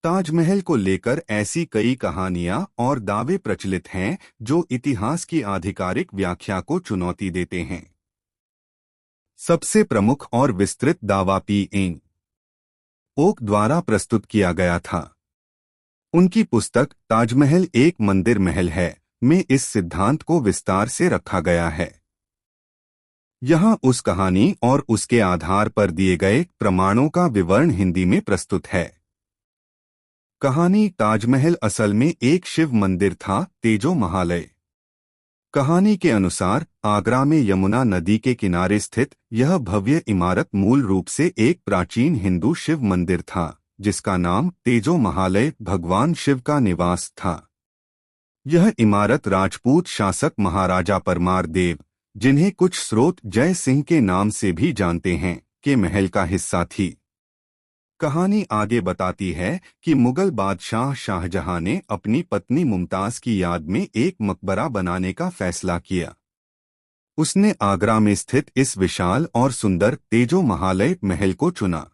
ताजमहल को लेकर ऐसी कई कहानियां और दावे प्रचलित हैं जो इतिहास की आधिकारिक व्याख्या को चुनौती देते हैं। सबसे प्रमुख और विस्तृत दावा पी.एन. ओक द्वारा प्रस्तुत किया गया था। उनकी पुस्तक ताजमहल एक मंदिर महल है में इस सिद्धांत को विस्तार से रखा गया है। यहाँ उस कहानी और उसके आधार पर दिए गए प्रमाणों का विवरण हिंदी में प्रस्तुत है। कहानी ताजमहल असल में एक शिव मंदिर था, तेजो महालय। कहानी के अनुसार आगरा में यमुना नदी के किनारे स्थित यह भव्य इमारत मूल रूप से एक प्राचीन हिंदू शिव मंदिर था, जिसका नाम तेजो महालय भगवान शिव का निवास था। यह इमारत राजपूत शासक महाराजा परमार देव, जिन्हें कुछ स्रोत जय सिंह के नाम से भी जानते हैं, के महल का हिस्सा थी। कहानी आगे बताती है कि मुगल बादशाह शाहजहां ने अपनी पत्नी मुमताज की याद में एक मकबरा बनाने का फैसला किया। उसने आगरा में स्थित इस विशाल और सुंदर तेजो महालय महल को चुना।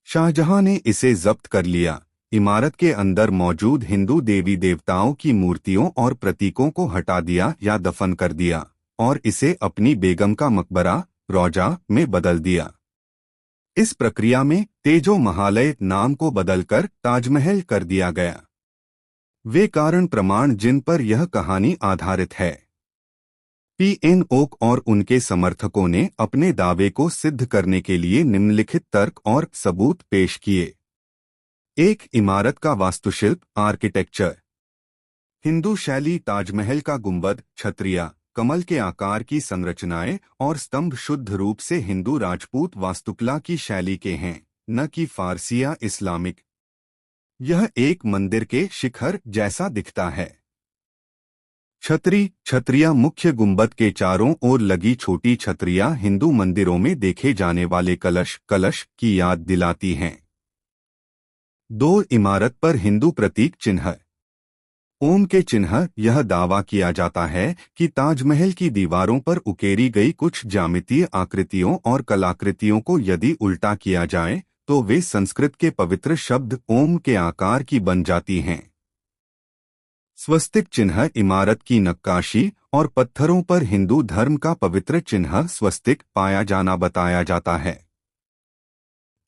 शाहजहां ने इसे जब्त कर लिया, इमारत के अंदर मौजूद हिंदू देवी देवताओं की मूर्तियों और प्रतीकों को हटा दिया या दफन कर दिया, और इसे अपनी बेगम का मकबरा रौजा में बदल दिया। इस प्रक्रिया में तेजो महालय नाम को बदलकर ताजमहल कर दिया गया। वे कारण प्रमाण जिन पर यह कहानी आधारित है। पी.एन. ओक और उनके समर्थकों ने अपने दावे को सिद्ध करने के लिए निम्नलिखित तर्क और सबूत पेश किए। 1. इमारत का वास्तुशिल्प आर्किटेक्चर। हिंदू शैली ताजमहल का गुंबद, छतरिया, कमल के आकार की संरचनाएं और स्तंभ शुद्ध रूप से हिंदू राजपूत वास्तुकला की शैली के हैं, न कि फारसी या इस्लामिक। यह एक मंदिर के शिखर जैसा दिखता है। छतरिया मुख्य गुंबद के चारों ओर लगी छोटी छतरियां हिंदू मंदिरों में देखे जाने वाले कलश की याद दिलाती हैं। 2. इमारत पर हिंदू प्रतीक चिन्ह। ओम के चिन्ह। यह दावा किया जाता है कि ताजमहल की दीवारों पर उकेरी गई कुछ ज्यामितीय आकृतियों और कलाकृतियों को यदि उल्टा किया जाए तो वे संस्कृत के पवित्र शब्द ओम के आकार की बन जाती हैं। स्वस्तिक चिन्ह। इमारत की नक्काशी और पत्थरों पर हिंदू धर्म का पवित्र चिन्ह स्वस्तिक पाया जाना बताया जाता है।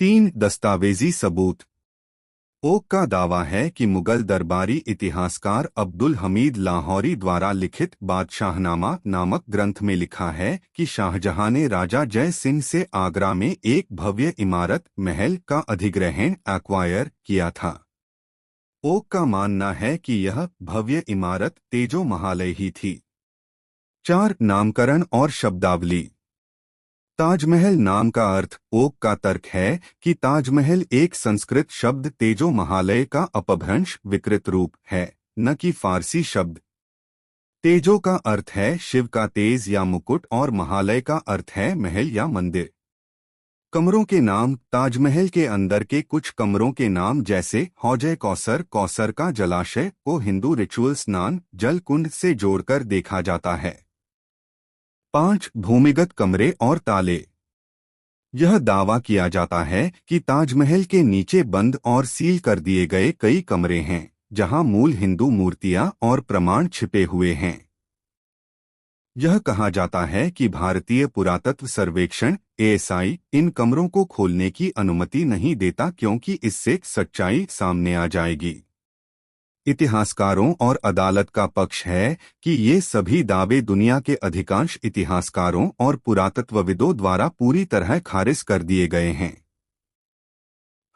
3. दस्तावेजी सबूत। ओक का दावा है कि मुगल दरबारी इतिहासकार अब्दुल हमीद लाहौरी द्वारा लिखित बादशाहनामा नामक ग्रंथ में लिखा है कि शाहजहां ने राजा जय सिंह से आगरा में एक भव्य इमारत महल का अधिग्रहण एक्वायर किया था। ओक का मानना है कि यह भव्य इमारत तेजो महालय ही थी। 4. नामकरण और शब्दावली। ताजमहल नाम का अर्थ। ओक का तर्क है कि ताजमहल एक संस्कृत शब्द तेजो महालय का अपभ्रंश विकृत रूप है, न कि फारसी शब्द। तेजो का अर्थ है शिव का तेज या मुकुट और महालय का अर्थ है महल या मंदिर। कमरों के नाम। ताजमहल के अंदर के कुछ कमरों के नाम जैसे हौजे कौसर का जलाशय को हिंदू रिचुअल स्नान जल कुंड से जोड़कर देखा जाता है। 5. भूमिगत कमरे और ताले। यह दावा किया जाता है कि ताजमहल के नीचे बंद और सील कर दिए गए कई कमरे हैं, जहां मूल हिंदू मूर्तियां और प्रमाण छिपे हुए हैं। यह कहा जाता है कि भारतीय पुरातत्व सर्वेक्षण (ASI) इन कमरों को खोलने की अनुमति नहीं देता क्योंकि इससे सच्चाई सामने आ जाएगी। इतिहासकारों और अदालत का पक्ष है कि ये सभी दावे दुनिया के अधिकांश इतिहासकारों और पुरातत्वविदों द्वारा पूरी तरह खारिज कर दिए गए हैं।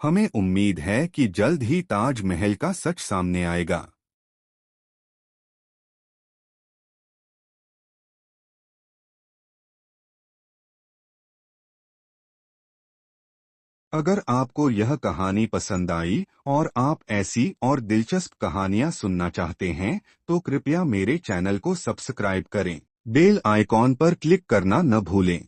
हमें उम्मीद है कि जल्द ही ताजमहल का सच सामने आएगा। अगर आपको यह कहानी पसंद आई और आप ऐसी और दिलचस्प कहानियां सुनना चाहते हैं तो कृपया मेरे चैनल को सब्सक्राइब करें। बेल आइकॉन पर क्लिक करना न भूलें।